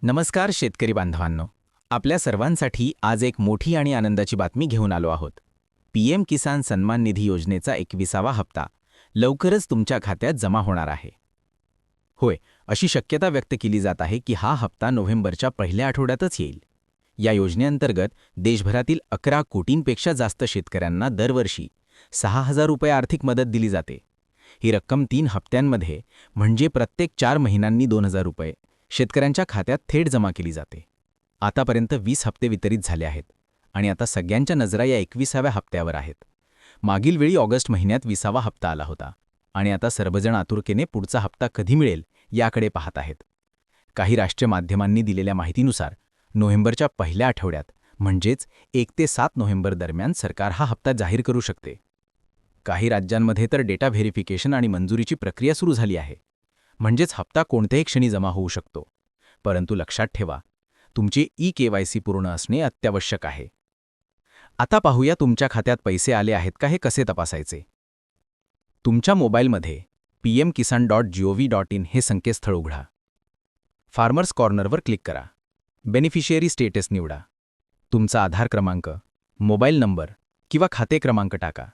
नमस्कार शेतकरी बांधवांनो, आपल्या सर्वांसाठी आज एक मोठी आणि आनंदाची बातमी घेऊन आलो आहोत. पीएम किसान सन्मान निधी योजनेचा 21वा हप्ता लवकरच तुमच्या खात्यात जमा होणार आहे. होय, अशी शक्यता व्यक्त केली जात आहे की हा हप्ता नोव्हेंबरच्या पहिल्या आठवड्यातच येईल. या योजनेअंतर्गत देशभरातील 11 कोटींपेक्षा जास्त शेतकऱ्यांना दरवर्षी 6,000 रुपये आर्थिक मदत दिली जाते. ही रक्कम 3 हप्त्यांमध्ये म्हणजे प्रत्येक 4 महिन्यांनी 2,000 रुपये शेतकऱ्यांच्या खात्यात थेट जमा केली जाते. आतापर्यंत 20 हप्ते वितरित झाले आहेत आणि आता सगळ्यांच्या नजरा या 21व्या हप्त्यावर आहेत. मागील वेळी ऑगस्ट महिन्यात 20वा हप्ता आला होता आणि आता सर्वजण आतुरतेने पुढचा हप्ता कधी मिळेल याकडे पाहत आहेत. काही राष्ट्रीय माध्यमांनी दिलेल्या माहितीनुसार नोव्हेंबरच्या पहिल्या आठवड्यात म्हणजेच 1 ते 7 नोव्हेंबर दरम्यान सरकार हा हप्ता जाहीर करू शकते. काही राज्यांमध्ये तर डेटा व्हेरिफिकेशन आणि मंजुरीची प्रक्रिया सुरू झाली आहे. म्हणजेच हप्ता कोणत्याही क्षणी जमा होऊ शकतो. परंतु लक्षात ठेवा, तुमचे ई-केवायसी पूर्ण असणे अत्यावश्यक आहे. आता पाहूया तुमच्या खात्यात पैसे आले आहेत का हे कसे तपासायचे. तुमच्या मोबाईलमध्ये pmkisan.gov.in हे संकेतस्थळ उघडा. फार्मर्स कॉर्नरवर क्लिक करा. बेनिफिशियरी स्टेटस निवडा. तुमचा आधार क्रमांक, मोबाईल नंबर किंवा खाते क्रमांक टाका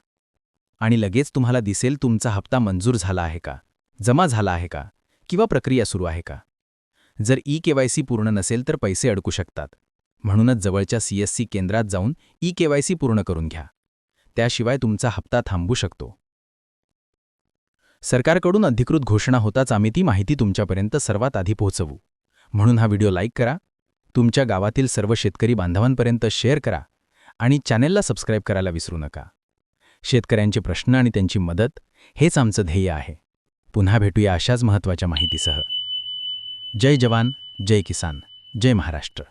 आणि लगेच तुम्हाला दिसेल तुमचा हप्ता मंजूर झाला आहे का, जमा झाला आहे का किंवा प्रक्रिया सुरू आहे का. जर ई-केवायसी पूर्ण नसेल तर पैसे अडकू शकतात. म्हणूनच जवळच्या CSC केंद्रात जाऊन ई-केवायसी पूर्ण करून घ्या. त्याशिवाय तुमचा हप्ता थांबू शकतो. सरकारकडून अधिकृत घोषणा होताच आम्ही ती माहिती तुमच्यापर्यंत सर्वात आधी पोहोचवू. म्हणून हा व्हिडिओ लाईक करा, तुमच्या गावातील सर्व शेतकरी बांधवांपर्यंत शेअर करा आणि चॅनेलला सबस्क्राईब करायला विसरू नका. शेतकऱ्यांचे प्रश्न आणि त्यांची मदत हेच आमचं ध्येय आहे. पुन्हा भेटूया अशाच महत्त्वाच्या माहितीसह. जय जवान, जय किसान, जय महाराष्ट्र.